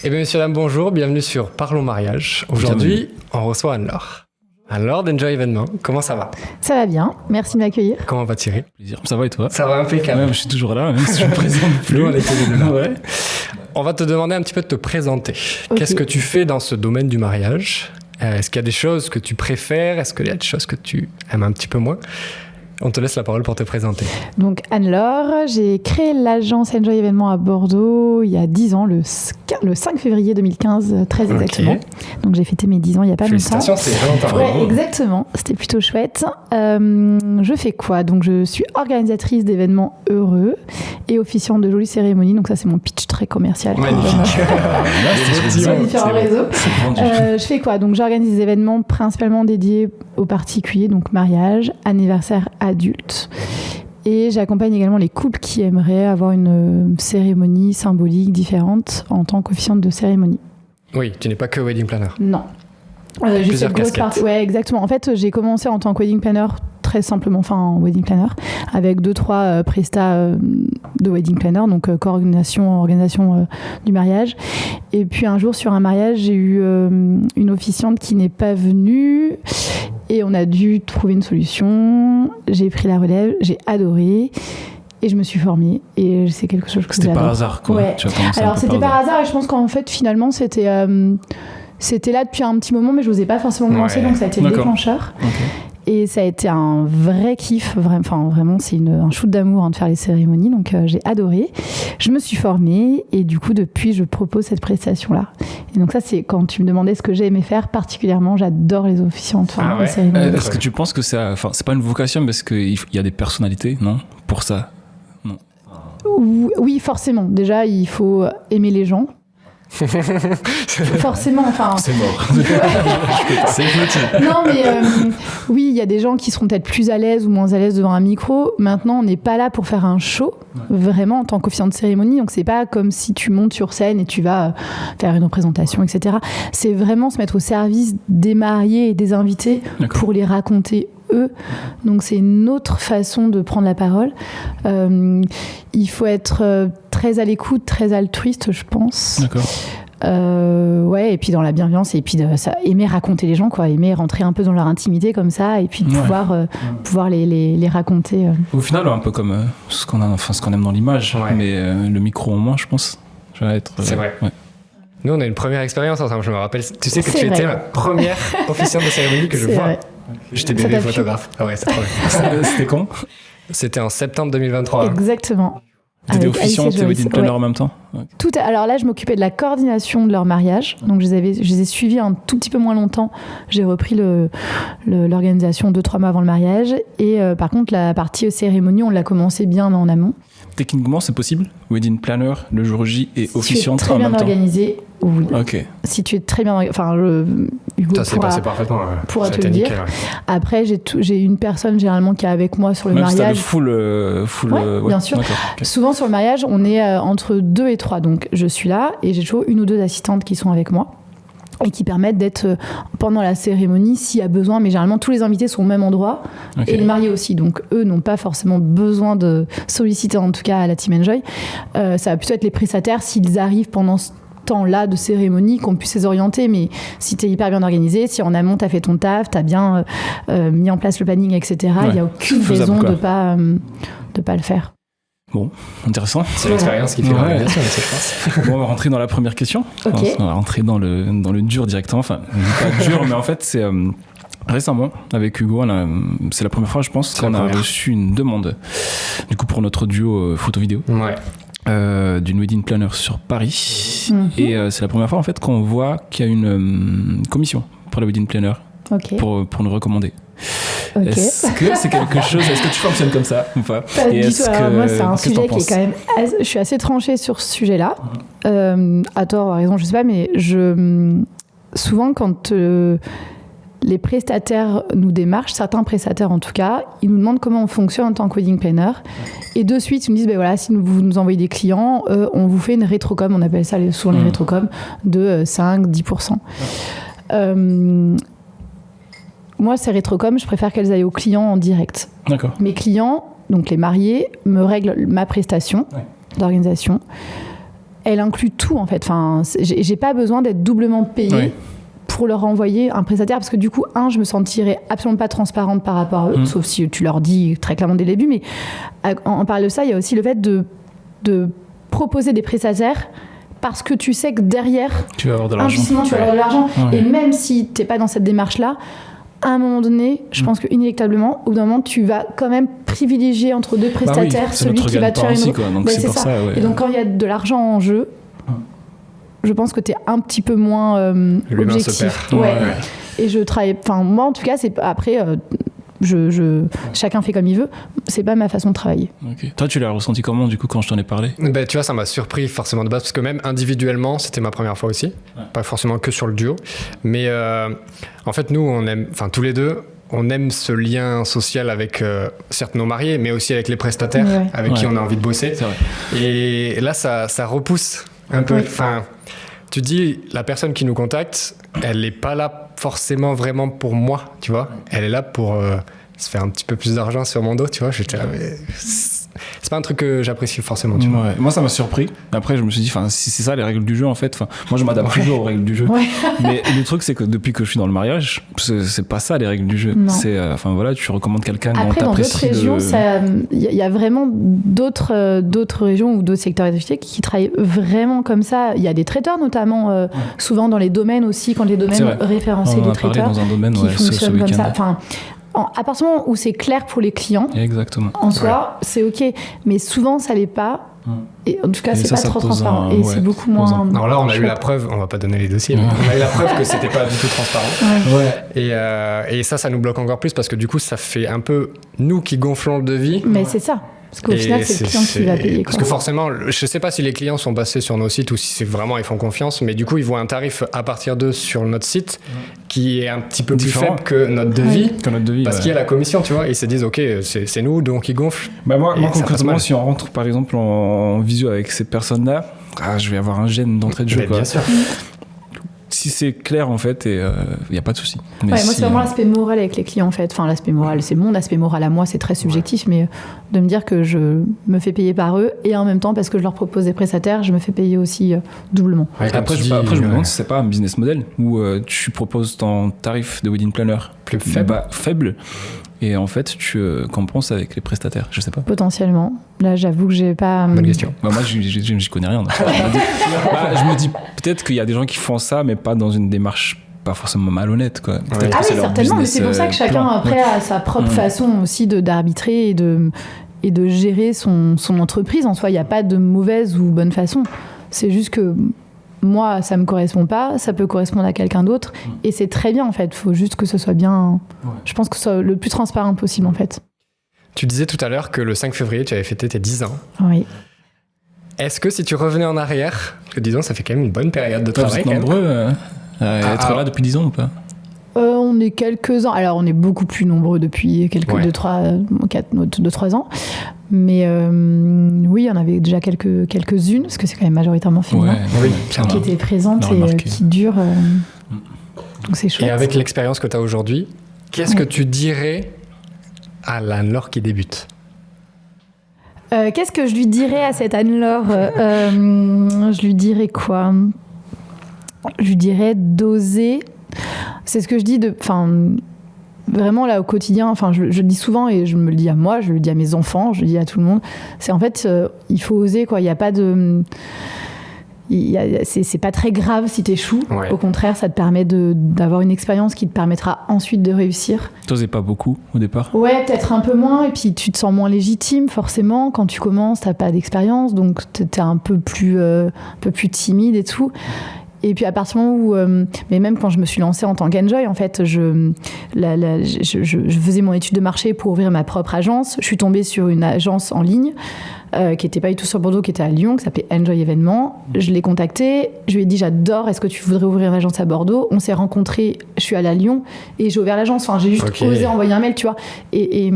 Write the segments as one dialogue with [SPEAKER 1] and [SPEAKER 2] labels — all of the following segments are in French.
[SPEAKER 1] Eh bien, messieurs, dames, bonjour, bienvenue sur Parlons Mariage. Aujourd'hui, on reçoit Anne-Laure. Anne-Laure d'Enjoy Événements, comment ça va?
[SPEAKER 2] Ça va bien, merci de m'accueillir.
[SPEAKER 1] Comment va Thierry?
[SPEAKER 3] Plaisir. Ça va et toi?
[SPEAKER 1] Ça va impeccable.
[SPEAKER 3] Ouais, je suis toujours là, même si je me présente plus.
[SPEAKER 1] Nous, on était les deux là.
[SPEAKER 3] Ouais.
[SPEAKER 1] On va te demander un petit peu de te présenter.
[SPEAKER 2] Ok.
[SPEAKER 1] Qu'est-ce que tu fais dans ce domaine du mariage? Est-ce qu'il y a des choses que tu préfères? Est-ce qu'il y a des choses que tu aimes un petit peu moins? On te laisse la parole pour te présenter.
[SPEAKER 2] Donc Anne-Laure, j'ai créé l'agence Enjoy Événements à Bordeaux il y a 10 ans, le 5 février 2015, très exactement. Donc j'ai fêté mes 10 ans il n'y a pas longtemps.
[SPEAKER 1] Félicitations, c'est vraiment pas vrai.
[SPEAKER 2] Ouais, exactement, c'était plutôt chouette. Je fais quoi? Donc je suis organisatrice d'événements heureux et officiante de jolies cérémonies. Donc ça c'est mon pitch très commercial.
[SPEAKER 1] Magnifique.
[SPEAKER 2] Sur différents réseaux.
[SPEAKER 3] vendu.
[SPEAKER 2] Je fais quoi? Donc j'organise des événements principalement dédiés aux particuliers, donc mariage, anniversaire adulte. Et j'accompagne également les couples qui aimeraient avoir une cérémonie symbolique différente en tant qu'officiante de cérémonie.
[SPEAKER 1] Oui, tu n'es pas que wedding planner.
[SPEAKER 2] Non. J'ai
[SPEAKER 1] Plusieurs
[SPEAKER 2] fait une grosse
[SPEAKER 1] casquettes.
[SPEAKER 2] partie. Ouais, exactement. En fait, j'ai commencé en tant que wedding planner très simplement, enfin en wedding planner, avec 2-3 prestats de wedding planner, donc organisation du mariage. Et puis un jour sur un mariage, j'ai eu une officiante qui n'est pas venue et on a dû trouver une solution. J'ai pris la relève, j'ai adoré. Et je me suis formée et c'est quelque chose que
[SPEAKER 3] C'était
[SPEAKER 2] j'adore.
[SPEAKER 3] par hasard, quoi.
[SPEAKER 2] Ouais.
[SPEAKER 3] Tu as commencé un
[SPEAKER 2] Alors
[SPEAKER 3] peu
[SPEAKER 2] c'était par hasard et je pense qu'en fait finalement c'était là depuis un petit moment mais je n'osais pas forcément me lancer,
[SPEAKER 1] Ouais.
[SPEAKER 2] donc ça a été le
[SPEAKER 3] D'accord.
[SPEAKER 2] déclencheur.
[SPEAKER 3] Ok.
[SPEAKER 2] Et ça a été un vrai kiff, vraiment c'est un shoot d'amour de faire les cérémonies, donc j'ai adoré. Je me suis formée et du coup depuis je propose cette prestation-là. Et donc ça c'est quand tu me demandais ce que j'ai aimé faire particulièrement, j'adore les officiantes,
[SPEAKER 1] Ah ouais.
[SPEAKER 2] les cérémonies.
[SPEAKER 3] Est-ce que tu penses que c'est pas une vocation parce qu'il y a des personnalités, non? Pour ça.
[SPEAKER 2] Oui, forcément. Déjà il faut aimer les gens. Forcément, enfin.
[SPEAKER 3] C'est mort. C'est petit.
[SPEAKER 2] Non, mais oui, il y a des gens qui seront peut-être plus à l'aise ou moins à l'aise devant un micro. Maintenant, on n'est pas là pour faire un show, vraiment, en tant qu'officiant de cérémonie. Donc, c'est pas comme si tu montes sur scène et tu vas faire une représentation, etc. C'est vraiment se mettre au service des mariés et des invités pour les raconter eux. Donc, c'est une autre façon de prendre la parole. Il faut être très à l'écoute, très altruiste, je pense.
[SPEAKER 3] D'accord.
[SPEAKER 2] Ouais, et puis dans la bienveillance, et puis aimer raconter les gens, quoi, aimer rentrer un peu dans leur intimité comme ça, et puis de pouvoir les raconter.
[SPEAKER 3] Au final, un peu comme ce qu'on aime dans l'image,
[SPEAKER 1] Ouais.
[SPEAKER 3] mais le micro en moins, je pense. Ça va être.
[SPEAKER 1] C'est vrai.
[SPEAKER 3] Ouais.
[SPEAKER 1] Nous, on a une première expérience ensemble, je me rappelle. Tu sais que
[SPEAKER 2] C'est
[SPEAKER 1] tu étais
[SPEAKER 2] vrai.
[SPEAKER 1] ma première officiante de cérémonie que je
[SPEAKER 2] C'est
[SPEAKER 1] vois.
[SPEAKER 2] vrai.
[SPEAKER 1] J'étais
[SPEAKER 2] Ça
[SPEAKER 1] bébé
[SPEAKER 2] t'a plu.
[SPEAKER 1] photographe. Ah ouais, c'est trop bien.
[SPEAKER 3] C'était quand?
[SPEAKER 1] C'était en septembre 2023.
[SPEAKER 2] Exactement.
[SPEAKER 3] T'étais
[SPEAKER 2] Avec
[SPEAKER 3] officiante
[SPEAKER 2] Alice
[SPEAKER 3] et
[SPEAKER 2] Joyce,
[SPEAKER 3] wedding planner
[SPEAKER 2] ouais.
[SPEAKER 3] en même temps? Ouais.
[SPEAKER 2] Alors là, je m'occupais de la coordination de leur mariage. Donc, je les ai suivis un tout petit peu moins longtemps. J'ai repris l'organisation 2-3 mois avant le mariage. Et par contre, la partie cérémonie, on l'a commencé bien en amont.
[SPEAKER 3] Techniquement, c'est possible? Wedding planner, le jour J et officiante
[SPEAKER 2] Si tu es
[SPEAKER 3] en
[SPEAKER 2] très
[SPEAKER 3] même
[SPEAKER 2] bien
[SPEAKER 3] temps?
[SPEAKER 2] organisé, oui.
[SPEAKER 3] Ok.
[SPEAKER 2] Si tu es très bien organisé, Hugo
[SPEAKER 1] Ça s'est passé parfaitement.
[SPEAKER 2] pourra
[SPEAKER 1] Ça a
[SPEAKER 2] te
[SPEAKER 1] été
[SPEAKER 2] le dire.
[SPEAKER 1] nickel, ouais.
[SPEAKER 2] Après, j'ai une personne généralement qui est avec moi sur le
[SPEAKER 3] Même si t'as le
[SPEAKER 2] mariage.
[SPEAKER 3] full.
[SPEAKER 2] Ouais, bien sûr.
[SPEAKER 3] D'accord, ok.
[SPEAKER 2] Souvent sur le mariage, on est entre 2 et 3. Donc je suis là et j'ai toujours 1 ou 2 assistantes qui sont avec moi et qui permettent d'être pendant la cérémonie s'il y a besoin. Mais généralement, tous les invités sont au même endroit
[SPEAKER 3] Ok.
[SPEAKER 2] et les mariés aussi. Donc eux n'ont pas forcément besoin de solliciter, en tout cas à la Team Enjoy. Ça va plutôt être les prestataires s'ils arrivent pendant ce temps-là de cérémonie, qu'on puisse les orienter. Mais si tu es hyper bien organisé, si en amont tu as fait ton taf, tu as bien mis en place le planning, etc., il n'y a aucune
[SPEAKER 3] Faisable,
[SPEAKER 2] raison
[SPEAKER 3] quoi.
[SPEAKER 2] de pas le faire.
[SPEAKER 3] Bon, intéressant.
[SPEAKER 1] C'est l'expérience qui fait
[SPEAKER 3] Ouais.
[SPEAKER 1] l'organisation, je pense.
[SPEAKER 3] Bon, on va rentrer dans la première question.
[SPEAKER 2] Ok.
[SPEAKER 3] On va rentrer dans le dur directement. Enfin, pas dur, mais en fait, c'est récemment, avec Hugo, c'est la première fois, je pense,
[SPEAKER 1] C'est la
[SPEAKER 3] qu'on a
[SPEAKER 1] première.
[SPEAKER 3] reçu une demande, du coup, pour notre duo photo-vidéo,
[SPEAKER 1] Ouais.
[SPEAKER 3] d'une wedding planner sur Paris.
[SPEAKER 2] Mhm.
[SPEAKER 3] Et c'est la première fois, en fait, qu'on voit qu'il y a une commission pour la wedding planner,
[SPEAKER 2] Ok.
[SPEAKER 3] pour nous recommander.
[SPEAKER 2] Ok.
[SPEAKER 3] Est-ce que c'est quelque chose, est-ce que tu fonctionnes comme ça ou pas?
[SPEAKER 2] Pas
[SPEAKER 3] Et
[SPEAKER 2] du
[SPEAKER 3] est-ce
[SPEAKER 2] tout. Alors,
[SPEAKER 3] que-
[SPEAKER 2] moi, c'est un
[SPEAKER 3] qu'est-ce que t'en
[SPEAKER 2] sujet qui est
[SPEAKER 3] penses?
[SPEAKER 2] quand même. Je suis assez tranchée sur ce sujet-là. À tort ou à raison, je sais pas, mais souvent, quand les prestataires nous démarchent, certains prestataires en tout cas, ils nous demandent comment on fonctionne en tant que wedding planner. Et de suite, ils nous disent ben voilà, si vous nous envoyez des clients, on vous fait une rétrocom, on appelle ça souvent les rétrocoms, de 5-10%. Moi, ces rétrocoms, je préfère qu'elles aillent aux clients en direct.
[SPEAKER 3] D'accord.
[SPEAKER 2] Mes clients, donc les mariés, me règlent ma prestation d'organisation. elle inclut tout en fait. Enfin, j'ai pas besoin d'être doublement payée pour leur envoyer un prestataire, parce que du coup, je me sentirais absolument pas transparente par rapport à eux, sauf si tu leur dis très clairement dès le début. Mais en parlant de ça, il y a aussi le fait de proposer des prestataires parce que tu sais que derrière,
[SPEAKER 3] tu vas avoir de l'argent.
[SPEAKER 2] Implicitement, tu vas avoir de l'argent.
[SPEAKER 3] Ouais.
[SPEAKER 2] Et même si t'es pas dans cette démarche-là, à un moment donné, je pense qu'inéluctablement, au bout d'un moment, tu vas quand même privilégier entre deux prestataires celui qui va te faire une...
[SPEAKER 3] Donc c'est pour ça.
[SPEAKER 2] Et donc quand il y a de l'argent en jeu, je pense que t'es un petit peu moins objectif. Et je travaille... Enfin, moi, en tout cas, c'est... Après... chacun fait comme il veut, c'est pas ma façon de travailler.
[SPEAKER 3] Okay. Toi, tu l'as ressenti comment du coup quand je t'en ai parlé?
[SPEAKER 1] Tu vois, ça m'a surpris forcément de base, parce que même individuellement, c'était ma première fois aussi, pas forcément que sur le duo, mais en fait nous, on aime, enfin tous les deux, on aime ce lien social avec certes nos mariés, mais aussi avec les prestataires avec qui on a envie de bosser.
[SPEAKER 3] C'est vrai.
[SPEAKER 1] Et là, ça repousse un peu. Enfin, tu dis, la personne qui nous contacte, elle n'est pas là forcément vraiment pour moi, tu vois. Elle est là pour se faire un petit peu plus d'argent sur mon dos, tu vois. J'étais là, mais c'est pas un truc que j'apprécie forcément, tu vois.
[SPEAKER 3] Moi, ça m'a surpris. Après, je me suis dit, si c'est ça les règles du jeu, en fait, moi, je m'adapte toujours aux règles du jeu. Mais le truc, c'est que depuis que je suis dans le mariage, c'est pas ça les règles du jeu. Non. C'est, voilà, tu recommandes quelqu'un dont t'apprécies.
[SPEAKER 2] Après, dans d'autres régions, il y a vraiment d'autres régions ou d'autres secteurs d'activité qui travaillent vraiment comme ça. Il y a des traiteurs, notamment, souvent dans les domaines aussi, quand les domaines référencés de traiteurs,
[SPEAKER 3] dans un domaine,
[SPEAKER 2] qui fonctionnent comme ça. Enfin, à partir du moment où c'est clair pour les clients, en soi, c'est ok. Mais souvent, ça l'est pas. Et en tout cas, c'est pas trop transparent. Et c'est beaucoup moins.
[SPEAKER 1] Alors là, on a eu la preuve, on va pas donner les dossiers, mais on a eu la preuve que c'était pas du tout transparent. Et ça nous bloque encore plus parce que du coup, ça fait un peu nous qui gonflons le devis.
[SPEAKER 2] Mais c'est ça. Parce qu'au final, c'est le client qui va payer.
[SPEAKER 1] Parce que forcément, je sais pas si les clients sont passés sur nos sites ou si c'est vraiment ils font confiance, mais du coup, ils voient un tarif à partir d'eux sur notre site qui est un petit peu plus faible que notre devis. Parce qu'il y a la commission, tu vois. Et ils se disent, ok, c'est nous, donc ils gonflent.
[SPEAKER 3] Moi concrètement, si on rentre par exemple en visio avec ces personnes-là, je vais avoir un gène d'entrée de jeu.
[SPEAKER 1] Bien sûr.
[SPEAKER 3] Si c'est clair en fait, il n'y a pas de souci.
[SPEAKER 2] Moi, c'est vraiment l'aspect moral avec les clients en fait. Enfin, l'aspect moral, c'est mon aspect moral à moi, c'est très subjectif, mais de me dire que je me fais payer par eux et en même temps, parce que je leur propose des prestataires, je me fais payer aussi doublement.
[SPEAKER 3] Après, je me demande si c'est pas un business model où tu proposes ton tarif de wedding planner
[SPEAKER 1] plus
[SPEAKER 3] faible. Et en fait, tu compenses avec les prestataires. Je sais pas.
[SPEAKER 2] Potentiellement. Là, j'avoue que j'ai pas.
[SPEAKER 1] Bonne question.
[SPEAKER 3] Moi, j'y connais rien. Je me dis peut-être qu'il y a des gens qui font ça, mais pas dans une démarche pas forcément malhonnête, quoi.
[SPEAKER 2] Certainement. Mais c'est pour ça que chacun après a sa propre façon aussi d'arbitrer et de gérer son entreprise. En soi, il n'y a pas de mauvaise ou bonne façon. C'est juste que moi, ça me correspond pas, ça peut correspondre à quelqu'un d'autre, et c'est très bien en fait. Il faut juste que ce soit bien. Je pense que ce soit le plus transparent possible en fait.
[SPEAKER 1] Tu disais tout à l'heure que le 5 février, tu avais fêté tes 10 ans.
[SPEAKER 2] Oui.
[SPEAKER 1] Est-ce que si tu revenais en arrière, parce que 10 ans, ça fait quand même une bonne période de travail.
[SPEAKER 3] Vous êtes nombreux à être là depuis 10 ans ou pas?
[SPEAKER 2] On est quelques-uns. Alors, on est beaucoup plus nombreux depuis quelques 2-3 ans. Mais oui, il y en avait déjà quelques-unes, parce que c'est quand même majoritairement féminin, qui étaient présentes et qui durent. Donc, c'est chouette.
[SPEAKER 1] Et avec l'expérience que tu as aujourd'hui, qu'est-ce que tu dirais à l'Anne-Laure qui débute?
[SPEAKER 2] Qu'est-ce que je lui dirais à cette Anne-Laure? Je lui dirais quoi? Je lui dirais d'oser. C'est ce que je dis vraiment là au quotidien. Je le dis souvent et je me le dis à moi, je le dis à mes enfants, je le dis à tout le monde. C'est en fait, il faut oser, quoi. Il y a pas de... c'est pas très grave si t'échoues. Au contraire, ça te permet d'avoir une expérience qui te permettra ensuite de réussir.
[SPEAKER 3] T'osais pas beaucoup au départ?
[SPEAKER 2] Ouais, peut-être un peu moins, et puis tu te sens moins légitime forcément quand tu commences, t'as pas d'expérience, donc t'es un peu plus timide et tout. Et puis à partir du moment où, mais même quand je me suis lancée en tant qu'Enjoy, en fait, je faisais mon étude de marché pour ouvrir ma propre agence. Je suis tombée sur une agence en ligne qui n'était pas du tout sur Bordeaux, qui était à Lyon, qui s'appelait Enjoy Événements. Je l'ai contactée, je lui ai dit j'adore, est-ce que tu voudrais ouvrir une agence à Bordeaux? On s'est rencontrés, je suis allée à Lyon et j'ai ouvert l'agence. Enfin, j'ai juste osé envoyer un mail, tu vois. Et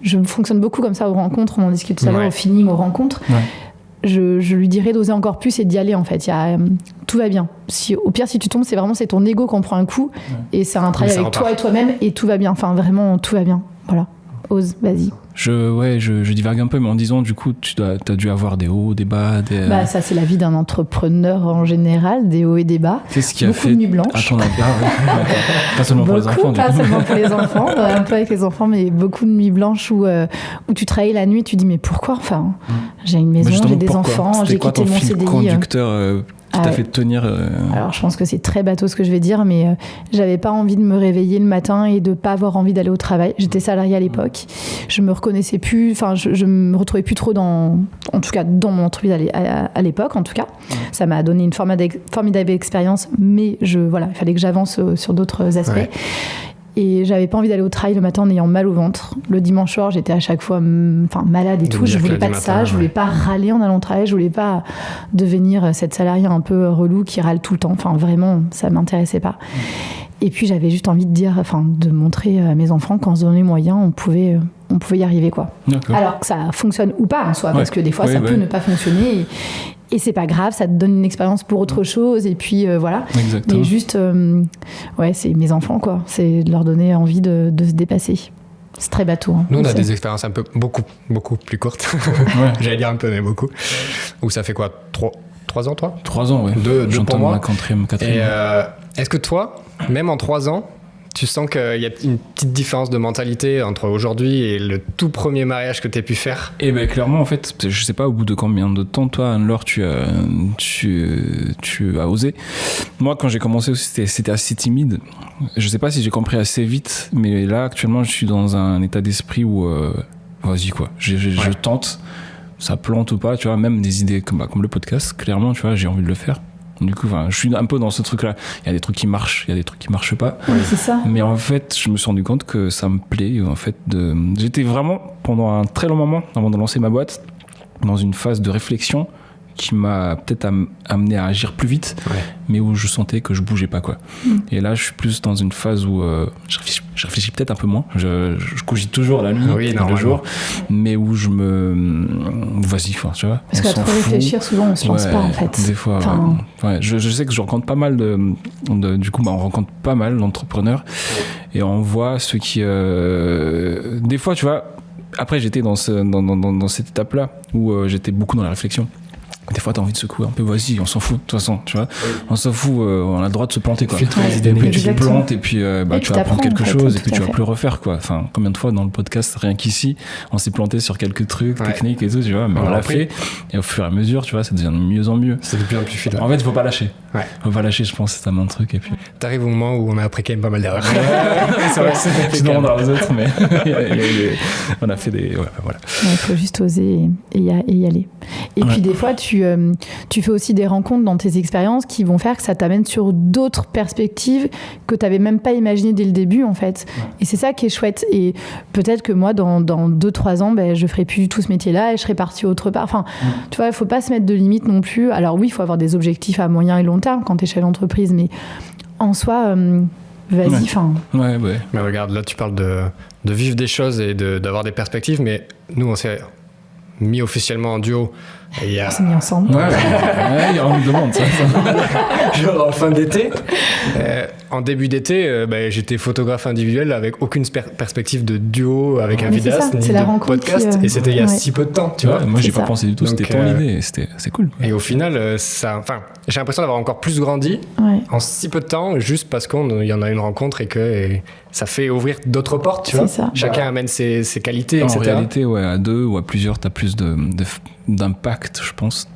[SPEAKER 2] je fonctionne beaucoup comme ça aux rencontres, on en discute tout à l'heure, au feeling, aux rencontres. Je lui dirais d'oser encore plus et d'y aller en fait. Tout va bien. Au pire, si tu tombes, c'est ton ego qu'on prend un coup et c'est un travail avec toi et toi-même et tout va bien. Enfin, vraiment, tout va bien. Voilà. ose, vas-y.
[SPEAKER 3] Je divague un peu, mais en disant, du coup, t'as dû avoir des hauts, des bas.
[SPEAKER 2] Bah, ça, c'est la vie d'un entrepreneur en général, des hauts et des bas.
[SPEAKER 3] Qu'est-ce qui a
[SPEAKER 2] beaucoup
[SPEAKER 3] fait
[SPEAKER 2] de nuits blanches.
[SPEAKER 3] Pas seulement pour les enfants.
[SPEAKER 2] Pas seulement pour les enfants, un peu avec les enfants, mais beaucoup de nuits blanches où tu travailles la nuit, tu dis, mais pourquoi ? Enfin, j'ai une maison, j'ai des enfants, j'ai quitté mon CDI.
[SPEAKER 3] C'était quoi ton fil conducteur qui t'a fait tenir
[SPEAKER 2] Alors, je pense que c'est très bateau ce que je vais dire, mais j'avais pas envie de me réveiller le matin et de pas avoir envie d'aller au travail. J'étais salariée à l'époque. Je me reconnaissais plus, enfin, je me retrouvais plus trop en tout cas, dans mon entreprise à l'époque, en tout cas. Ça m'a donné une formidable expérience, mais il fallait que j'avance sur d'autres aspects. Ouais. Et j'avais pas envie d'aller au travail le matin en ayant mal au ventre. Le dimanche soir, j'étais à chaque fois malade et tout. Je voulais pas de ça. Je voulais pas râler en allant au travail. Je voulais pas devenir cette salariée un peu relou qui râle tout le temps. Enfin, vraiment, ça m'intéressait pas. Et puis, j'avais juste envie de montrer à mes enfants qu'en se donnant les moyens, on pouvait y arriver, quoi. D'accord. Alors que ça fonctionne ou pas en soi, parce que des fois, ça peut ne pas fonctionner. Et c'est pas grave, ça te donne une expérience pour autre chose, et puis voilà.
[SPEAKER 3] Exactement.
[SPEAKER 2] Mais juste, c'est mes enfants, quoi. C'est de leur donner envie de se dépasser. C'est très bateau. Hein.
[SPEAKER 1] Nous, on a des expériences beaucoup plus courtes. J'allais dire un peu, mais beaucoup. Où ça fait quoi, 3 ans, toi ?
[SPEAKER 3] 3 ans, ouais.
[SPEAKER 1] Deux pour moi.
[SPEAKER 3] Ma quatrième.
[SPEAKER 1] Et est-ce que toi, même en 3 ans, tu sens qu'il y a une petite différence de mentalité entre aujourd'hui et le tout premier mariage que tu as pu faire ?
[SPEAKER 3] Eh ben clairement, en fait, je sais pas au bout de combien de temps, toi, Anne-Laure, tu as osé. Moi, quand j'ai commencé aussi, c'était assez timide. Je sais pas si j'ai compris assez vite, mais là, actuellement, je suis dans un état d'esprit où, vas-y, quoi, je tente, ça plante ou pas, tu vois, même des idées comme le podcast, clairement, tu vois, j'ai envie de le faire. Du coup, je suis un peu dans ce truc-là. Il y a des trucs qui marchent, il y a des trucs qui marchent pas.
[SPEAKER 2] Oui, c'est ça.
[SPEAKER 3] Mais en fait, je me suis rendu compte que ça me plaît. En fait, j'étais vraiment, pendant un très long moment, avant de lancer ma boîte, dans une phase de réflexion qui m'a peut-être amené à agir plus vite, mais où je sentais que je bougeais pas, quoi. Et là, je suis plus dans une phase où je réfléchis peut-être un peu moins. Je cogite toujours la nuit, le jour, mais où je vas-y, quoi, tu vois.
[SPEAKER 2] Parce qu'à trop réfléchir, souvent, on se lance pas, en fait.
[SPEAKER 3] Des fois, je sais que je rencontre pas mal du coup, on rencontre pas mal d'entrepreneurs et on voit ceux qui, des fois, tu vois. Après, j'étais dans cette étape-là où j'étais beaucoup dans la réflexion. Des fois, t'as envie de secouer un peu, vas-y, on s'en fout, de toute façon, tu vois. On s'en fout, on a le droit de se planter, quoi. Et puis tu te plantes, et puis tu vas apprendre quelque chose, et puis tu vas plus refaire, quoi. Enfin, combien de fois dans le podcast, rien qu'ici, on s'est planté sur quelques trucs techniques et tout, tu vois, mais on l'a fait, et au fur et à mesure, tu vois, ça devient de mieux en mieux.
[SPEAKER 1] C'est de plus en plus fidèle.
[SPEAKER 3] En fait, faut pas lâcher. Faut pas lâcher, je pense, c'est un truc, et puis.
[SPEAKER 1] T'arrives au moment où on a appris quand même pas mal d'erreurs.
[SPEAKER 3] C'est vrai, sinon on a les autres, mais on a fait des. Voilà.
[SPEAKER 2] Il faut juste oser et y aller. Et puis, des fois, tu fais aussi des rencontres dans tes expériences qui vont faire que ça t'amène sur d'autres perspectives que tu n'avais même pas imaginées dès le début, en fait. Et c'est ça qui est chouette. Et peut-être que moi, dans 2-3 ans, je ne ferai plus du tout ce métier-là et je serai partie autre part. Enfin, tu vois, il ne faut pas se mettre de limites non plus. Alors oui, il faut avoir des objectifs à moyen et long terme quand tu es chef d'entreprise, mais en soi, vas-y.
[SPEAKER 1] Mais regarde, là, tu parles de vivre des choses et d'avoir des perspectives, mais nous, on s'est mis officiellement en duo.
[SPEAKER 2] On s'est mis ensemble.
[SPEAKER 3] On me demande ça.
[SPEAKER 1] Genre en fin d'été. En début d'été, j'étais photographe individuel avec aucune perspective de duo avec un vidéaste ni de podcast. Et c'était il y a si peu de temps, tu vois.
[SPEAKER 3] Moi, j'ai pas pensé du tout. Donc, c'était ton idée. C'est cool.
[SPEAKER 1] Et au final, j'ai l'impression d'avoir encore plus grandi en si peu de temps, juste parce qu'il y en a une rencontre et que ça fait ouvrir d'autres portes, tu vois. Chacun amène ses qualités, etc.
[SPEAKER 3] En réalité, à 2 ou à plusieurs, t'as plus d'impact, je pense.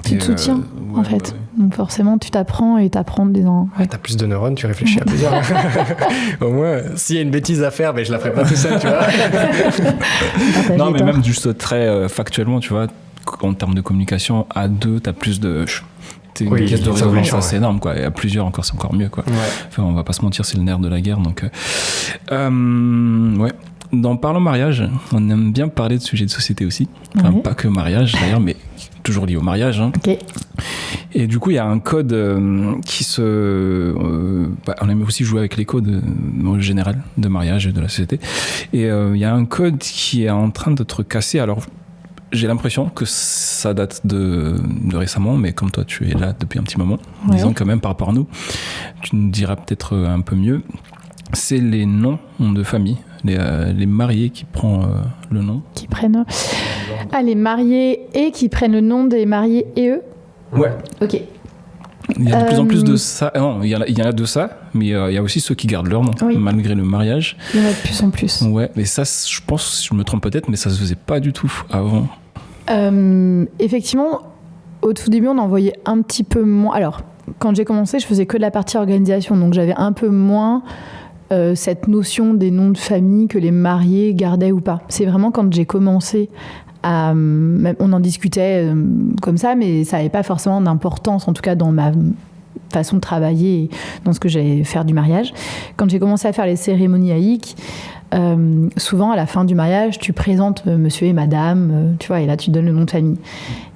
[SPEAKER 2] Tu te soutiens, en fait. Donc forcément, tu t'apprends et t'apprends des gens.
[SPEAKER 1] T'as plus de neurones, tu réfléchis à plusieurs. Au moins, s'il y a une bêtise à faire, je la ferai pas tout seul, tu vois.
[SPEAKER 3] Non, mais même juste très factuellement, tu vois, en termes de communication, à 2, t'as plus de... C'est une pièce de résonance assez énorme, quoi. Et à plusieurs, c'est encore mieux, quoi. Enfin, on va pas se mentir, c'est le nerf de la guerre, donc... Dans Parlons Mariage, on aime bien parler de sujets de société aussi. Enfin, pas que mariage d'ailleurs, mais toujours lié au mariage. Hein.
[SPEAKER 2] Okay.
[SPEAKER 3] Et du coup, il y a un code qui on aime aussi jouer avec les codes en général de mariage et de la société. Et il y a un code qui est en train d'être cassé. Alors, j'ai l'impression que ça date de récemment, mais comme toi, tu es là depuis un petit moment, disons quand même par rapport à nous, tu nous diras peut-être un peu mieux. C'est les noms de famille, les mariés qui prennent le nom.
[SPEAKER 2] Qui prennent... Ah, les mariés et qui prennent le nom des mariés et eux ?
[SPEAKER 3] Ouais.
[SPEAKER 2] Ok.
[SPEAKER 3] Il y a de plus en plus de ça. Non, il y en a de ça, mais il y a aussi ceux qui gardent leur nom, malgré le mariage.
[SPEAKER 2] Il y en a de plus en plus.
[SPEAKER 3] Ouais, mais ça, je pense, je me trompe peut-être, mais ça se faisait pas du tout avant.
[SPEAKER 2] Effectivement, au tout début, on en voyait un petit peu moins. Alors, quand j'ai commencé, je faisais que de la partie organisation, donc j'avais un peu moins cette notion des noms de famille que les mariés gardaient ou pas. C'est vraiment quand j'ai commencé on en discutait comme ça, mais ça n'avait pas forcément d'importance, en tout cas dans ma façon de travailler et dans ce que j'allais faire du mariage. Quand j'ai commencé à faire les cérémonies laïques, souvent à la fin du mariage, tu présentes monsieur et madame, tu vois, et là tu donnes le nom de famille.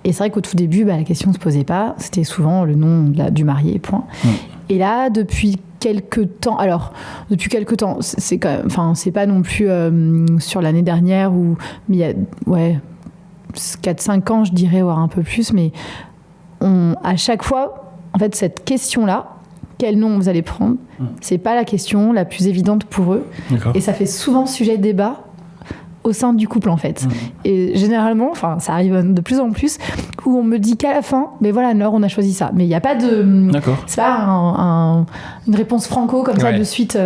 [SPEAKER 2] Et c'est vrai qu'au tout début, la question ne se posait pas, c'était souvent le nom du marié, point. Et là, depuis quelques temps, c'est quand même, enfin, c'est pas non plus sur l'année dernière, mais il y a 4-5 ans, je dirais, voire un peu plus, mais à chaque fois, en fait, cette question-là, quel nom vous allez prendre, c'est pas la question la plus évidente pour eux. D'accord. Et ça fait souvent sujet de débat au sein du couple, en fait. Et généralement, enfin, ça arrive de plus en plus, où on me dit qu'à la fin, mais voilà, Nord, on a choisi ça. Mais il n'y a pas de... D'accord. C'est pas une réponse franco, comme ça, de suite...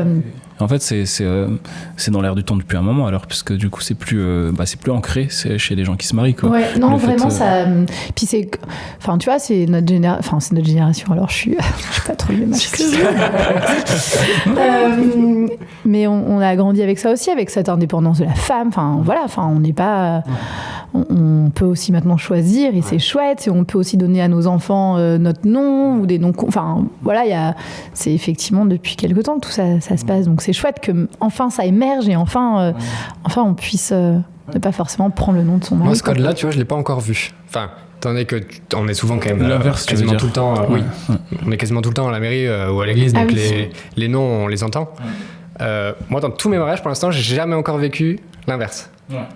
[SPEAKER 3] En fait, c'est dans l'air du temps depuis un moment, alors, puisque du coup, c'est plus ancré chez les gens qui se marient, quoi.
[SPEAKER 2] Ouais, non, vraiment, ça. Puis c'est. Enfin, tu vois, c'est notre génération. Alors, je suis pas trop le même âge que vous. Mais on a grandi avec ça aussi, avec cette indépendance de la femme. Enfin, voilà, on n'est pas. On peut aussi maintenant choisir, et c'est chouette. Et on peut aussi donner à nos enfants notre nom ou des noms. Enfin, voilà, c'est effectivement depuis quelque temps que tout ça se passe. Donc, c'est chouette que enfin ça émerge et enfin on puisse ne pas forcément prendre le nom de son mari.
[SPEAKER 1] Moi, ce code-là, tu vois, je l'ai pas encore vu. Enfin, étant donné que on est souvent quand même
[SPEAKER 3] l'inverse,
[SPEAKER 1] quasiment tout le temps. Oui, on est quasiment tout le temps à la mairie ou à l'église, donc les noms, on les entend. Moi, dans tous mes mariages, pour l'instant, j'ai jamais encore vécu l'inverse.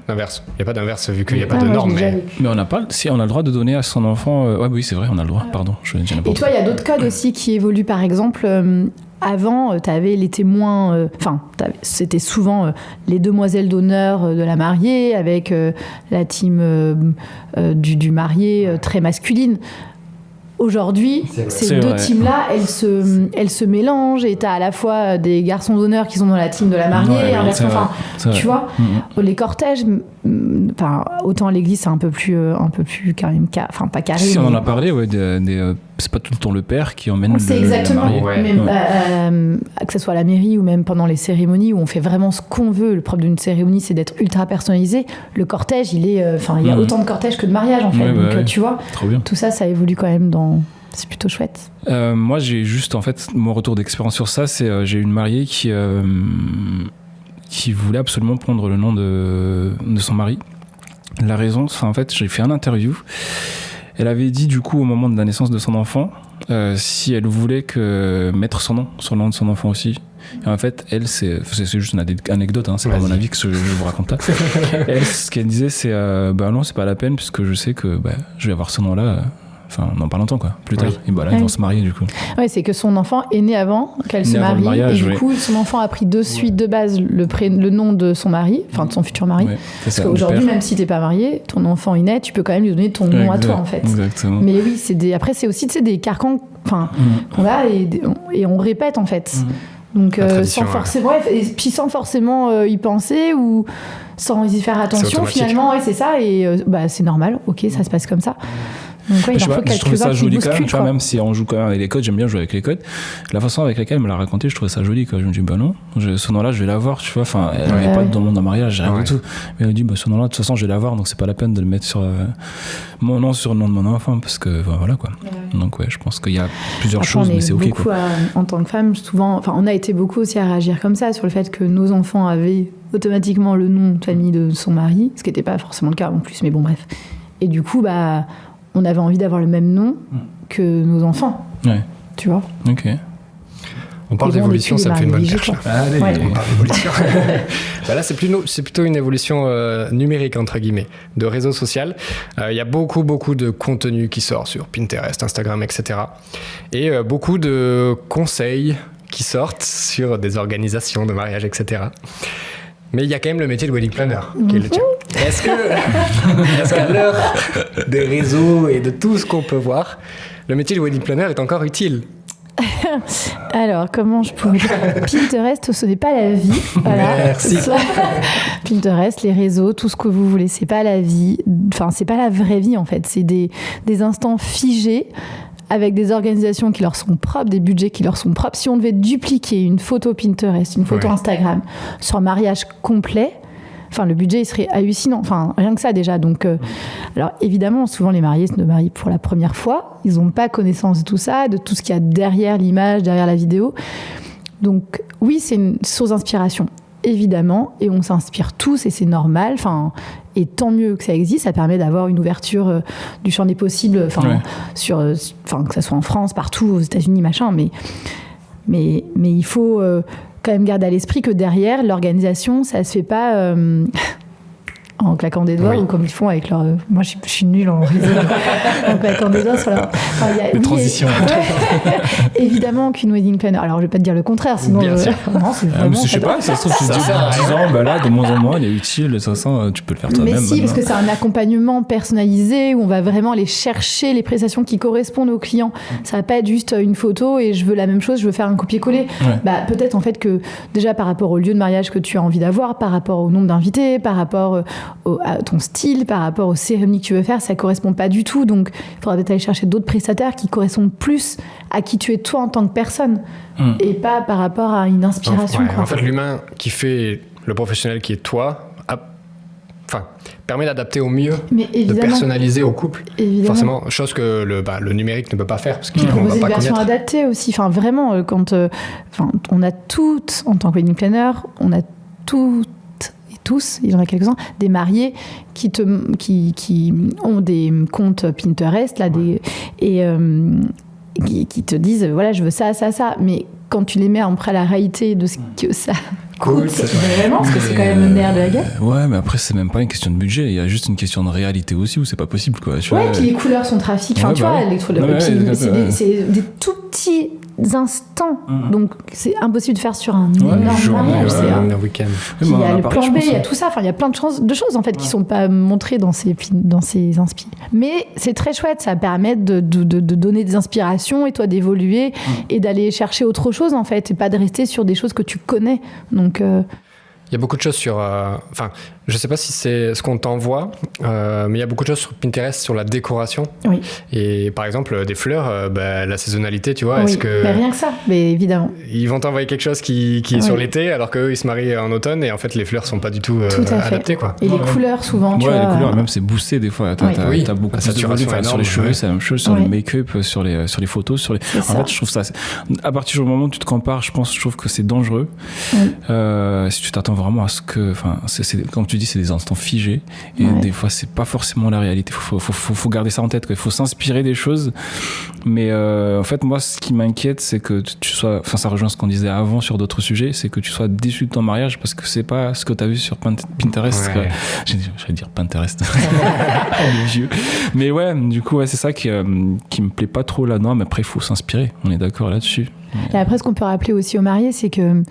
[SPEAKER 1] L'inverse. Il n'y a pas d'inverse vu qu'il n'y a pas de normes.
[SPEAKER 3] Mais on n'a pas. Si on a le droit de donner à son enfant. Oui, c'est vrai, on a le droit. Pardon, je dis n'importe quoi.
[SPEAKER 2] Et toi, il y a d'autres codes aussi qui évoluent. Par exemple, avant, tu avais les témoins. C'était souvent les demoiselles d'honneur de la mariée avec la team du marié très masculine. Aujourd'hui, ces deux teams-là, elles se mélangent et t'as à la fois des garçons d'honneur qui sont dans la team de la mariée, tu vois, les cortèges, autant à l'église c'est un peu plus quand même, pas carré.
[SPEAKER 3] Si on en a parlé, c'est pas tout le temps le père qui emmène
[SPEAKER 2] c'est exactement, que ce soit à la mairie ou même pendant les cérémonies où on fait vraiment ce qu'on veut. Le propre d'une cérémonie, c'est d'être ultra personnalisé. Le cortège, il y a autant de cortèges que de mariages en fait. Donc tu vois, tout ça évolue quand même c'est plutôt chouette.
[SPEAKER 3] Moi, j'ai juste, en fait, mon retour d'expérience sur ça, c'est j'ai une mariée qui voulait absolument prendre le nom de son mari. La raison, en fait, j'ai fait un interview. Elle avait dit, du coup, au moment de la naissance de son enfant, si elle voulait mettre son nom sur le nom de son enfant aussi. Et en fait, elle, c'est juste une anecdote, c'est pas mon avis que je vous raconte là. Elle, ce qu'elle disait, c'est non, c'est pas la peine, puisque je sais que je vais avoir ce nom-là. Dans pas longtemps, quoi, plus tard. Et ils vont se marier, du coup.
[SPEAKER 2] Oui, c'est que son enfant est né avant qu'elle se marie. Et du coup, son enfant a pris de suite, de base, le nom de son mari, de son futur mari. Parce qu'aujourd'hui, même si t'es pas marié, ton enfant est né, tu peux quand même lui donner ton nom à toi, en fait.
[SPEAKER 3] Exactement.
[SPEAKER 2] Mais oui, après, c'est aussi des carcans qu'on a et on répète, en fait. Donc, sans forcément y penser ou sans y faire attention, finalement, c'est ça. Et c'est normal, ok, ça se passe comme ça. Donc,
[SPEAKER 3] je trouvais ça joli quand même, tu vois, même si on joue quand même avec les codes, j'aime bien jouer avec les codes. La façon avec laquelle elle me l'a raconté, je trouvais ça joli, quoi. Je me dis, non, ce nom-là, je vais l'avoir, tu vois. Elle n'avait pas dans le monde d'un mariage, rien du tout. Mais elle me dit, ce nom-là, de toute façon, je vais l'avoir, donc c'est pas la peine de le mettre sur mon nom, sur le nom de mon enfant, parce que voilà, quoi. Donc, je pense qu'il y a plusieurs choses, mais c'est ok, quoi.
[SPEAKER 2] En tant que femme, souvent, on a été beaucoup aussi à réagir comme ça, sur le fait que nos enfants avaient automatiquement le nom de famille de son mari, ce qui n'était pas forcément le cas en plus, mais bon, bref. Et du coup, on avait envie d'avoir le même nom que nos enfants. Ouais. Tu vois.
[SPEAKER 3] Ok.
[SPEAKER 1] On parle d'évolution, ça me fait une bonne perche. Allez, on parle d'évolution. Là, c'est plutôt une évolution numérique, entre guillemets, de réseau social. Il y a beaucoup de contenu qui sort sur Pinterest, Instagram, etc. Et beaucoup de conseils qui sortent sur des organisations de mariage, etc. Mais il y a quand même le métier de wedding planner, qui est le tien. Est-ce qu'à l'heure des réseaux et de tout ce qu'on peut voir, le métier de wedding planner est encore utile?
[SPEAKER 2] Alors, comment je pourrais dire ? Pinterest, ce n'est pas la vie. Voilà.
[SPEAKER 1] Merci.
[SPEAKER 2] Pinterest, les réseaux, tout ce que vous voulez, c'est pas la vie. Enfin, c'est pas la vraie vie, en fait. C'est des instants figés avec des organisations qui leur sont propres, des budgets qui leur sont propres. Si on devait dupliquer une photo Pinterest, une photo Instagram sur un mariage complet, enfin, le budget, il serait hallucinant. Enfin, rien que ça, déjà. Donc, alors, évidemment, souvent, les mariés se marient pour la première fois. Ils n'ont pas connaissance de tout ça, de tout ce qu'il y a derrière l'image, derrière la vidéo. Donc, oui, c'est une source d'inspiration, évidemment. Et on s'inspire tous, et c'est normal. Enfin, et tant mieux que ça existe. Ça permet d'avoir une ouverture du champ des possibles, que ça soit en France, partout, aux États-Unis, machin. Mais il faut... quand même garder à l'esprit que derrière, l'organisation, ça se fait pas en claquant des doigts ou comme ils font avec leur... Moi, je suis nulle en réseau. En claquant des doigts sur leur...
[SPEAKER 3] Les transitions.
[SPEAKER 2] Évidemment qu'une wedding planner... Alors, je vais pas te dire le contraire, sinon...
[SPEAKER 1] Bien sûr.
[SPEAKER 2] Non, c'est vraiment...
[SPEAKER 3] je sais pas, ça se trouve, tu te dis 10 ans, là, de moins en moins, il est utile, ça sent, tu peux le faire toi-même.
[SPEAKER 2] Mais si, parce que c'est un accompagnement personnalisé où on va vraiment aller chercher les prestations qui correspondent aux clients. Ça va pas être juste une photo et je veux la même chose, je veux faire un copier-coller. Peut-être, en fait, que déjà, par rapport au lieu de mariage que tu as envie d'avoir, par rapport au nombre d'invités, par rapport à ton style, par rapport aux cérémonies que tu veux faire, ça correspond pas du tout. Donc, il faudra peut-être aller chercher d'autres prestataires qui correspondent plus à qui tu es toi en tant que personne et pas par rapport à une inspiration.
[SPEAKER 1] En fait, l'humain qui fait le professionnel qui est toi, permet d'adapter au mieux, de personnaliser au couple.
[SPEAKER 2] Évidemment.
[SPEAKER 1] Forcément, chose que le numérique ne peut pas faire parce qu'on
[SPEAKER 2] proposer
[SPEAKER 1] va pas
[SPEAKER 2] des versions
[SPEAKER 1] connaître.
[SPEAKER 2] adaptées aussi. Enfin, vraiment, quand on a toutes, en tant que wedding planner, on a toutes et tous, il y en a quelques-uns, des mariés qui ont des comptes Pinterest là, qui te disent voilà, je veux ça, ça, ça. Mais quand tu les mets après la réalité de ce que ça coûte, vraiment, parce que c'est quand même le nerf de la guerre.
[SPEAKER 3] Ouais, mais après, c'est même pas une question de budget, il y a juste une question de réalité aussi où c'est pas possible, quoi. Tu vois,
[SPEAKER 2] et puis les couleurs sont trafic. Enfin, tu vois, c'est des tout petits instants. Donc, c'est impossible de faire sur un énorme mariage.
[SPEAKER 1] Un week-end.
[SPEAKER 2] Il y a le plan B, il y a tout ça. Enfin, il y a plein de choses en fait qui sont pas montrées dans ces inspi. Mais c'est très chouette, ça permet de donner des inspirations et toi d'évoluer et d'aller chercher autre chose en fait et pas de rester sur des choses que tu connais. Donc
[SPEAKER 1] il y a beaucoup de choses sur... je sais pas si c'est ce qu'on t'envoie, mais il y a beaucoup de choses sur Pinterest sur la décoration.
[SPEAKER 2] Oui.
[SPEAKER 1] Et par exemple, des fleurs, la saisonnalité, tu vois,
[SPEAKER 2] oui.
[SPEAKER 1] est-ce que...
[SPEAKER 2] Mais rien que ça, mais évidemment.
[SPEAKER 1] Ils vont t'envoyer quelque chose qui est sur l'été, alors qu'eux, ils se marient en automne, et en fait, les fleurs sont pas du tout adaptées, quoi.
[SPEAKER 2] Et les couleurs, souvent, tu vois...
[SPEAKER 3] les couleurs, même, c'est boosté, des fois. T'as beaucoup de saturation sur les cheveux, c'est la même chose, sur le make-up, sur les photos, En fait, je trouve ça... À partir du moment où tu te compares, je trouve que c'est dangereux. Si tu t'attends vraiment à ce que... comme tu dis, c'est des instants figés, et des fois, c'est pas forcément la réalité. Faut garder ça en tête, quoi. Il faut s'inspirer des choses, mais en fait, moi, ce qui m'inquiète, c'est que tu sois... ça rejoint ce qu'on disait avant sur d'autres sujets, c'est que tu sois déçu de ton mariage parce que c'est pas ce que t'as vu sur Pinterest. J'allais dire Pinterest. Le vieux. Mais ouais, du coup, c'est ça qui me plaît pas trop là-dedans, mais après, il faut s'inspirer. On est d'accord là-dessus.
[SPEAKER 2] Et après, ce qu'on peut rappeler aussi aux mariés, c'est que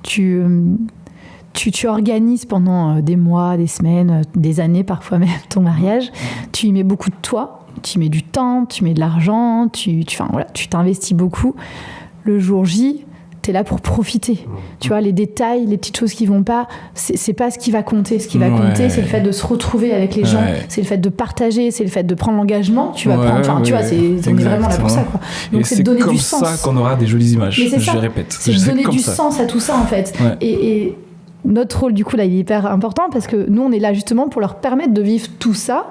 [SPEAKER 2] tu organises pendant des mois, des semaines, des années, parfois même, ton mariage. Tu y mets beaucoup de toi, tu y mets du temps, tu mets de l'argent, tu t'investis beaucoup. Le jour J, t'es là pour profiter. Tu vois, les détails, les petites choses qui vont pas, c'est pas ce qui va compter. Ce qui va compter, c'est le fait de se retrouver avec les gens, c'est le fait de partager, c'est le fait de prendre l'engagement. Tu vas prendre, on est vraiment là pour ça, quoi. Donc c'est de donner du sens.
[SPEAKER 3] C'est comme ça qu'on aura des jolies images. Je répète.
[SPEAKER 2] C'est de donner du sens à tout ça, en fait. Et notre rôle, du coup, là, il est hyper important parce que nous, on est là justement pour leur permettre de vivre tout ça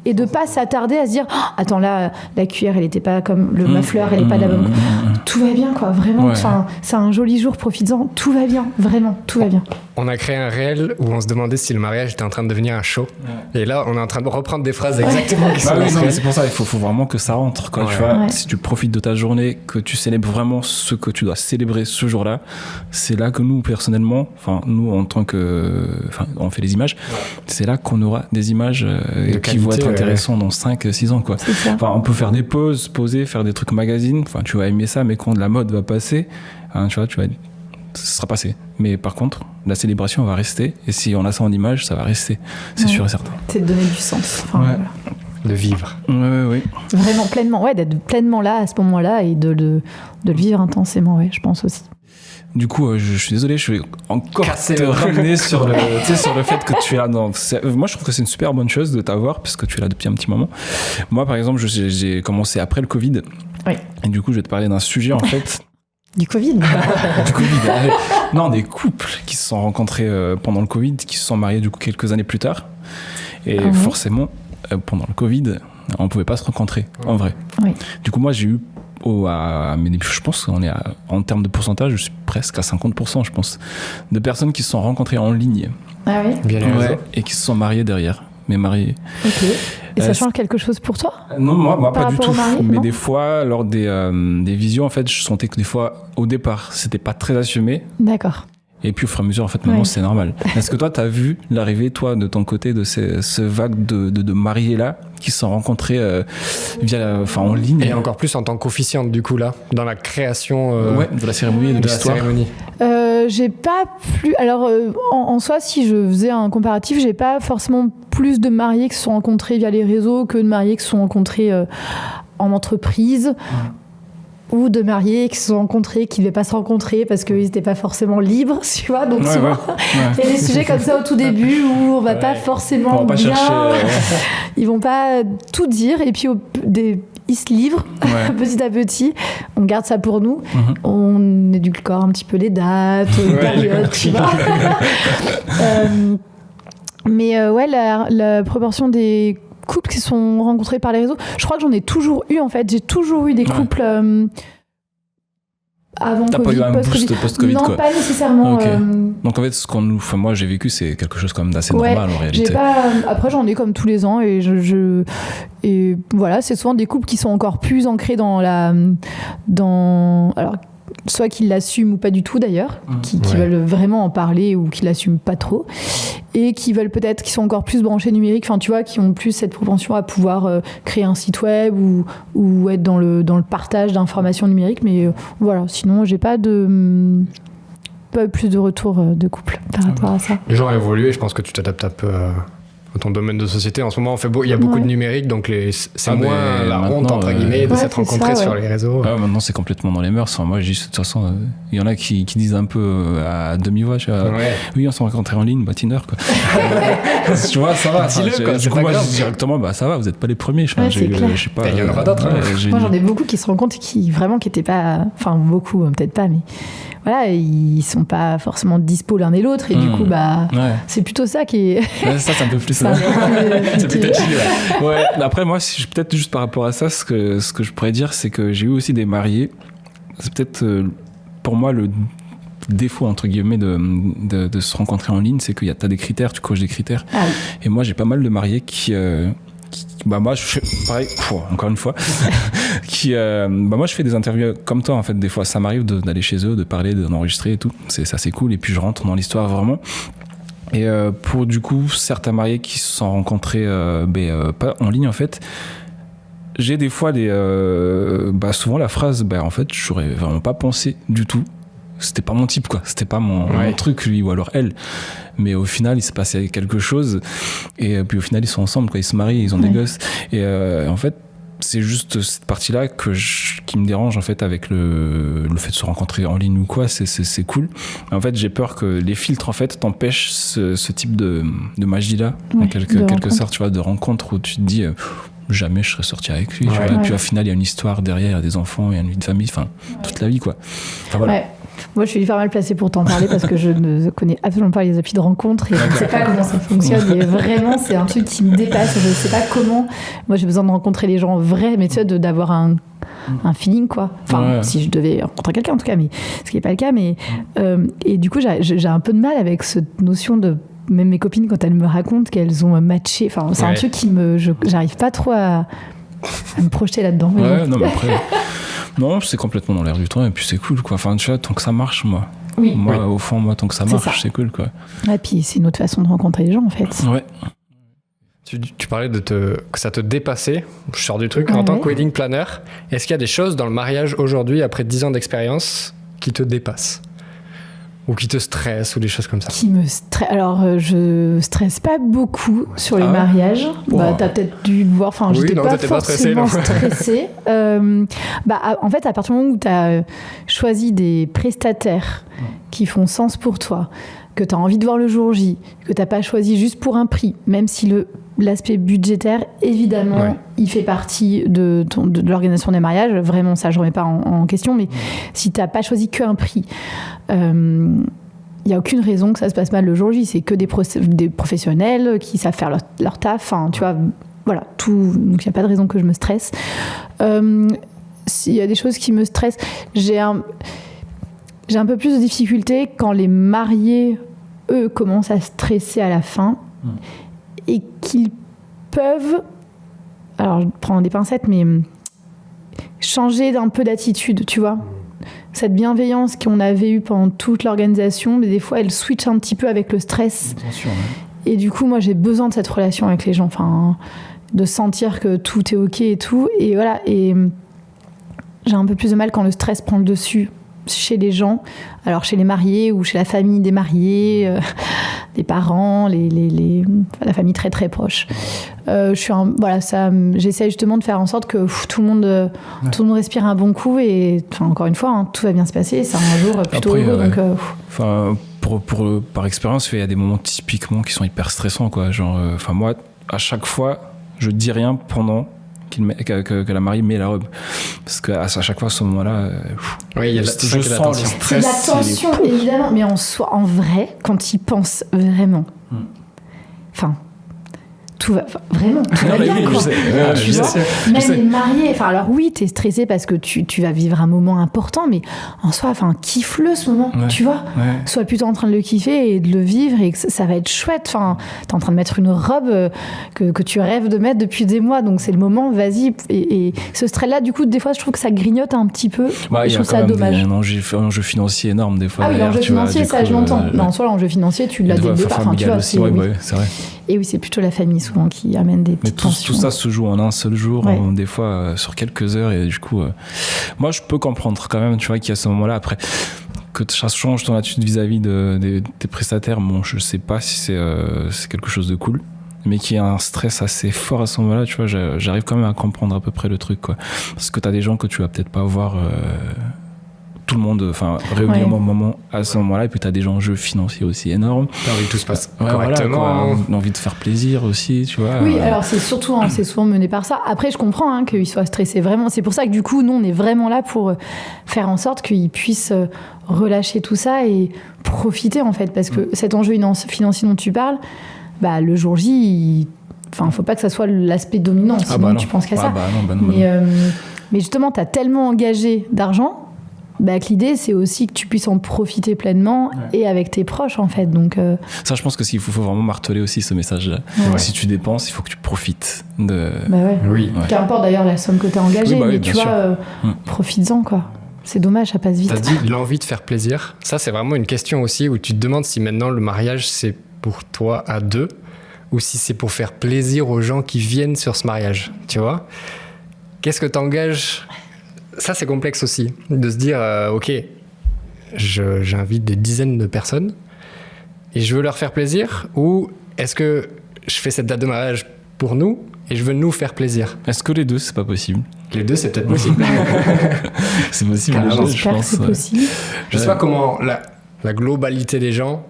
[SPEAKER 2] et de pas s'attarder à se dire attends, là, la cuillère, elle était pas comme ma fleur, elle est pas de la bonne. Tout va bien, quoi, vraiment. C'est un joli jour, profites-en. Tout va bien, vraiment, tout va bien.
[SPEAKER 1] On a créé un réel où on se demandait si le mariage était en train de devenir un show. Et là, on est en train de reprendre des phrases exactement qui sont
[SPEAKER 3] c'est pour ça, il faut vraiment que ça rentre, quoi. Tu vois, si tu profites de ta journée, que tu célèbres vraiment ce que tu dois célébrer ce jour-là, c'est là que nous, personnellement, nous, en tant que... on fait les images, c'est là qu'on aura des images qui vont être intéressant dans 5-6 ans, quoi. Enfin, on peut faire des pauses, poser, faire des trucs magazine. Enfin, tu vas aimer ça, mais quand la mode va passer, hein, tu vois, ça sera passé. Mais par contre, la célébration va rester. Et si on a ça en image, ça va rester. C'est sûr et certain.
[SPEAKER 2] C'est de donner du sens. Enfin, voilà.
[SPEAKER 1] De vivre.
[SPEAKER 3] Oui.
[SPEAKER 2] Vraiment pleinement, d'être pleinement là à ce moment-là et de le vivre intensément, je pense aussi.
[SPEAKER 3] Du coup, je suis désolé, je vais encore te ramener sur le fait que tu es là. Moi, je trouve que c'est une super bonne chose de t'avoir, parce que tu es là depuis un petit moment. Moi, par exemple, j'ai commencé après le Covid.
[SPEAKER 2] Oui.
[SPEAKER 3] Et du coup, je vais te parler d'un sujet, en fait.
[SPEAKER 2] Du Covid.
[SPEAKER 3] Du Covid. Non, des couples qui se sont rencontrés pendant le Covid, qui se sont mariés du coup quelques années plus tard. Et forcément, pendant le Covid, on pouvait pas se rencontrer, en vrai. Oui. Du coup, moi, j'ai eu je pense qu'on est en termes de pourcentage, je suis presque à 50%, je pense, de personnes qui se sont rencontrées en ligne.
[SPEAKER 2] Ah oui.
[SPEAKER 1] Bien
[SPEAKER 3] et qui se sont mariées derrière. Mais mariées.
[SPEAKER 2] Ok. Et ça change quelque chose pour toi ?
[SPEAKER 3] Non, moi pas du tout.
[SPEAKER 2] Mari,
[SPEAKER 3] mais
[SPEAKER 2] non,
[SPEAKER 3] des fois, lors des visios, en fait, je sentais que des fois, au départ, c'était pas très assumé.
[SPEAKER 2] D'accord.
[SPEAKER 3] Et puis au fur et à mesure, en fait, maintenant, c'est normal. Est-ce que toi, t'as vu l'arrivée, toi, de ton côté, de ce vague de mariés-là, qui se sont rencontrés en ligne?
[SPEAKER 1] Et encore plus en tant qu'officiante, du coup, là, dans la création
[SPEAKER 3] de la cérémonie et de l'histoire.
[SPEAKER 2] J'ai pas plus... Alors, en soi, si je faisais un comparatif, j'ai pas forcément plus de mariés qui se sont rencontrés via les réseaux que de mariés qui se sont rencontrés en entreprise. Ou de mariés qui se sont rencontrés, qui ne devaient pas se rencontrer parce qu'ils n'étaient pas forcément libres, tu vois. Donc souvent, il y a des sujets comme ça au tout début où on ne va pas forcément bien... Ils ne vont pas tout dire. Et puis, ils se livrent petit à petit. On garde ça pour nous. On édulcore un petit peu les dates, les périodes, tu vois. Mais la proportion des couples qui sont rencontrés par les réseaux, je crois que j'en ai toujours eu, en fait. J'ai toujours eu des couples avant
[SPEAKER 3] T'as
[SPEAKER 2] Covid,
[SPEAKER 3] pas eu un boost post-Covid,
[SPEAKER 2] non,
[SPEAKER 3] quoi.
[SPEAKER 2] pas nécessairement.
[SPEAKER 3] Okay. Donc en fait, moi j'ai vécu, c'est quelque chose quand même d'assez normal en réalité.
[SPEAKER 2] Après, j'en ai comme tous les ans et et voilà, c'est souvent des couples qui sont encore plus ancrés alors, soit qu'ils l'assument ou pas du tout d'ailleurs, qui veulent vraiment en parler ou qui l'assument pas trop, et qui sont encore plus branchés numériques, enfin tu vois, qui ont plus cette propension à pouvoir créer un site web ou être dans le partage d'informations numériques, mais voilà, sinon j'ai pas eu plus de retours de couple par rapport à ça.
[SPEAKER 1] Les gens ont évolué, je pense que tu t'adaptes un peu à ton domaine de société. En ce moment, il y a beaucoup de numérique, donc c'est moins la honte, entre guillemets, de s'être rencontrés sur les réseaux.
[SPEAKER 3] Maintenant, c'est complètement dans les mœurs. Enfin, moi, de toute façon, il y en a qui disent un peu à demi-voix, oui, on s'est rencontrés en ligne, Tinder, quoi. Tu vois, ça va. Du coup, moi, je dis directement, ça va, vous n'êtes pas les premiers. Je sais pas.
[SPEAKER 1] Il y en aura d'autres.
[SPEAKER 2] Moi, j'en ai beaucoup qui se rencontrent et qui n'étaient pas... Enfin, beaucoup, peut-être pas, mais... Voilà, ils sont pas forcément dispo l'un et l'autre, et du coup, c'est plutôt ça qui est...
[SPEAKER 3] ça me fait plus ça. C'est plus touchy, Après, moi, peut-être juste par rapport à ça, ce que je pourrais dire, c'est que j'ai eu aussi des mariés. C'est peut-être, pour moi, le défaut, entre guillemets, de se rencontrer en ligne, c'est que t'as des critères, tu coches des critères. Ah oui. Et moi, j'ai pas mal de mariés qui moi, je fais pareil, encore une fois, moi, je fais des interviews comme toi, en fait. Des fois, ça m'arrive d'aller chez eux, de parler, d'enregistrer et tout. Ça, c'est cool. Et puis, je rentre dans l'histoire vraiment. Et pour, du coup, certains mariés qui se sont rencontrés pas en ligne, en fait, j'ai des fois souvent la phrase, en fait, j'aurais vraiment pas pensé du tout. C'était pas mon type, quoi. C'était pas mon truc, lui, ou alors elle. Mais au final, il s'est passé quelque chose. Et puis au final, ils sont ensemble, quoi. Ils se marient, ils ont des gosses. Et en fait, c'est juste cette partie-là qui me dérange, en fait, avec le fait de se rencontrer en ligne ou quoi. C'est cool. En fait, j'ai peur que les filtres, en fait, t'empêchent ce type de magie-là, en quelque sorte, tu vois, de rencontre où tu te dis... jamais je serais sorti avec lui, tu vois. Et puis au final, il y a une histoire derrière, il y a des enfants, il y a une vie de famille, toute la vie, quoi. Enfin, voilà. Ouais.
[SPEAKER 2] Moi, je suis hyper mal placée pour t'en parler parce que je ne connais absolument pas les applis de rencontre et je ne sais pas comment ça fonctionne. Et vraiment, c'est un truc qui me dépasse. Je ne sais pas comment. Moi, j'ai besoin de rencontrer les gens vrais, mais tu sais, d'avoir un feeling, quoi. Enfin, si je devais rencontrer quelqu'un, en tout cas, mais ce qui n'est pas le cas. Mais, et du coup, j'ai un peu de mal avec cette notion de... Même mes copines, quand elles me racontent qu'elles ont matché, enfin, c'est un truc j'arrive pas trop à me projeter là-dedans.
[SPEAKER 3] Non, mais après... Non, c'est complètement dans l'air du temps et puis c'est cool, quoi. Enfin, tu vois, tant que ça marche, moi. Au fond, tant que ça marche, c'est cool, quoi.
[SPEAKER 2] Et puis c'est une autre façon de rencontrer les gens, en fait.
[SPEAKER 3] Ouais.
[SPEAKER 1] Tu parlais que ça te dépassait. Je sors du truc. En tant que wedding planner, est-ce qu'il y a des choses dans le mariage aujourd'hui, après 10 ans d'expérience, qui te dépassent ? Ou qui te stressent, ou des choses comme ça ?
[SPEAKER 2] Alors, je stresse pas beaucoup sur les mariages. T'as peut-être dû le voir. Enfin, j'étais pas forcément stressée. En fait, à partir du moment où t'as choisi des prestataires qui font sens pour toi, que t'as envie de voir le jour J, que t'as pas choisi juste pour un prix, même si l'aspect budgétaire, évidemment, il fait partie de l'organisation des mariages. Vraiment, ça, je remets pas en question. Mais si t'as pas choisi qu'un prix, il n'y a aucune raison que ça se passe mal le jour J. C'est que des professionnels qui savent faire leur taf. Enfin, tu vois, voilà, tout. Donc, il n'y a pas de raison que je me stresse. S'il y a des choses qui me stressent, j'ai un peu plus de difficultés quand les mariés, eux, commencent à stresser à la fin. Et qu'ils peuvent, alors je prends des pincettes, mais changer d'un peu d'attitude, tu vois. Cette bienveillance qu'on avait eue pendant toute l'organisation, mais des fois elle switch un petit peu avec le stress. Attention, Et du coup, moi j'ai besoin de cette relation avec les gens, enfin, de sentir que tout est ok et tout. Et voilà, et j'ai un peu plus de mal quand le stress prend le dessus chez les gens, alors chez les mariés ou chez la famille des mariés, des parents, la famille très très proche. J'essaie justement de faire en sorte que tout le monde respire un bon coup et encore une fois, tout va bien se passer. C'est un jour plutôt heureux.
[SPEAKER 3] Par expérience, il y a des moments typiquement qui sont hyper stressants, quoi. Genre, moi, à chaque fois, je dis rien pendant que la mariée met la robe, parce qu'à chaque fois à ce moment-là
[SPEAKER 1] il y a
[SPEAKER 3] je sens le stress,
[SPEAKER 2] c'est la tension évidemment, mais en vrai quand il pense vraiment tout va bien, quoi. Les mariés, alors oui, t'es stressé parce que tu vas vivre un moment important, mais en soi, kiffe-le ce moment, tu vois. Sois plutôt en train de le kiffer et de le vivre, et que ça va être chouette. T'es en train de mettre une robe que tu rêves de mettre depuis des mois, donc c'est le moment, vas-y. Et ce stress-là, du coup, des fois, je trouve que ça grignote un petit peu. Je trouve ça dommage.
[SPEAKER 3] Il y a un enjeu financier énorme, des fois.
[SPEAKER 2] Ah oui, l'enjeu financier, ça, je l'entends. Mais en soi, l'enjeu financier, tu l'as dès le départ.
[SPEAKER 3] Tu vois, c'est vrai.
[SPEAKER 2] Et oui, c'est plutôt la famille souvent qui amène des petites tensions.
[SPEAKER 3] Tout ça se joue en un seul jour, des fois sur quelques heures, et du coup, moi je peux comprendre quand même, tu vois, qu'il y a ce moment-là, après, que ça change ton attitude vis-à-vis des prestataires. Bon, je sais pas si c'est quelque chose de cool, mais qu'il y a un stress assez fort à ce moment-là, tu vois, j'arrive quand même à comprendre à peu près le truc, quoi. Parce que t'as des gens que tu vas peut-être pas voir tout le monde, régulièrement au moment à ce moment-là, et puis t'as des enjeux financiers aussi énormes.
[SPEAKER 1] T'as envie que tout se passe correctement.
[SPEAKER 3] On a envie de faire plaisir aussi, tu vois.
[SPEAKER 2] Oui, alors c'est surtout, c'est souvent mené par ça. Après, je comprends qu'ils soient stressés vraiment. C'est pour ça que du coup, nous, on est vraiment là pour faire en sorte qu'ils puissent relâcher tout ça et profiter, en fait, parce que cet enjeu financier dont tu parles, le jour J, faut pas que ça soit l'aspect dominant, sinon tu penses qu'à ça. Mais justement, t'as tellement engagé d'argent, que l'idée, c'est aussi que tu puisses en profiter pleinement et avec tes proches, en fait. Donc,
[SPEAKER 3] ça, je pense que il faut vraiment marteler aussi ce message-là. Si tu dépenses, il faut que tu profites de...
[SPEAKER 2] Oui. Qu'importe d'ailleurs la somme que tu as engagée, mais tu vois, profites-en, quoi. C'est dommage, ça passe vite.
[SPEAKER 1] T'as dit l'envie de faire plaisir. Ça, c'est vraiment une question aussi où tu te demandes si maintenant le mariage, c'est pour toi à deux ou si c'est pour faire plaisir aux gens qui viennent sur ce mariage, tu vois. Qu'est-ce que t'engages ? Ça, c'est complexe aussi, de se dire, ok, j'invite des dizaines de personnes et je veux leur faire plaisir, ou est-ce que je fais cette date de mariage pour nous et je veux nous faire plaisir ?
[SPEAKER 3] Est-ce que les deux, c'est pas possible ?
[SPEAKER 1] Les deux, c'est peut-être possible.
[SPEAKER 3] C'est possible,
[SPEAKER 2] je pense. C'est possible.
[SPEAKER 1] Je sais pas comment la globalité des gens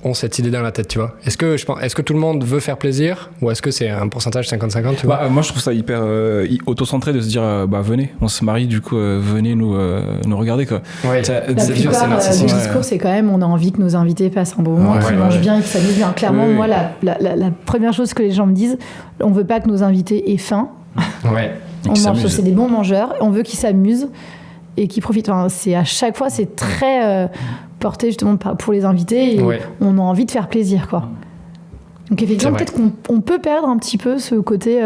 [SPEAKER 1] ont cette idée dans la tête, tu vois. Est-ce que tout le monde veut faire plaisir, ou est-ce que c'est un pourcentage 50-50, tu vois ?
[SPEAKER 3] Moi, je trouve ça hyper auto-centré de se dire venez, on se marie, du coup venez nous regarder, quoi.
[SPEAKER 2] Ouais. La plupart du discours, c'est quand même on a envie que nos invités passent un bon moment, qu'ils mangent bien et que ça s'amusent bien. Clairement, moi, la première chose que les gens me disent, on veut pas que nos invités aient faim. C'est des bons mangeurs, on veut qu'ils s'amusent et qu'ils profitent. C'est à chaque fois, c'est très porté justement pour les invités, et on a envie de faire plaisir, quoi. Donc effectivement, peut-être qu'on peut perdre un petit peu ce côté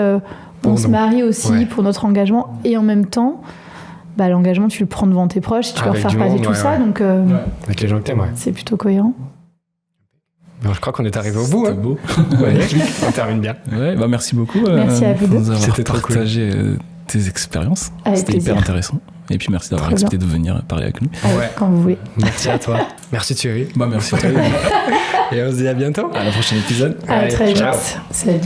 [SPEAKER 2] on se marie aussi pour notre engagement, et en même temps l'engagement tu le prends devant tes proches, tu leur faire passer tout ça, donc
[SPEAKER 1] avec les gens que t'aimes,
[SPEAKER 2] c'est plutôt cohérent.
[SPEAKER 1] Bon, je crois qu'on est arrivé au bout.
[SPEAKER 3] C'était beau.
[SPEAKER 1] On termine bien.
[SPEAKER 3] Ouais, bah merci beaucoup.
[SPEAKER 2] Merci à vous deux.
[SPEAKER 3] Pour nous avoir
[SPEAKER 1] C'était trop
[SPEAKER 3] partagé tes expériences. C'était hyper intéressant. Et puis merci d'avoir accepté de venir parler avec nous.
[SPEAKER 2] Quand vous voulez.
[SPEAKER 1] Merci à toi. Merci Thierry.
[SPEAKER 3] Bah merci à toi.
[SPEAKER 1] Et on se dit à bientôt.
[SPEAKER 3] À la prochaine épisode.
[SPEAKER 2] À très vite. Salut.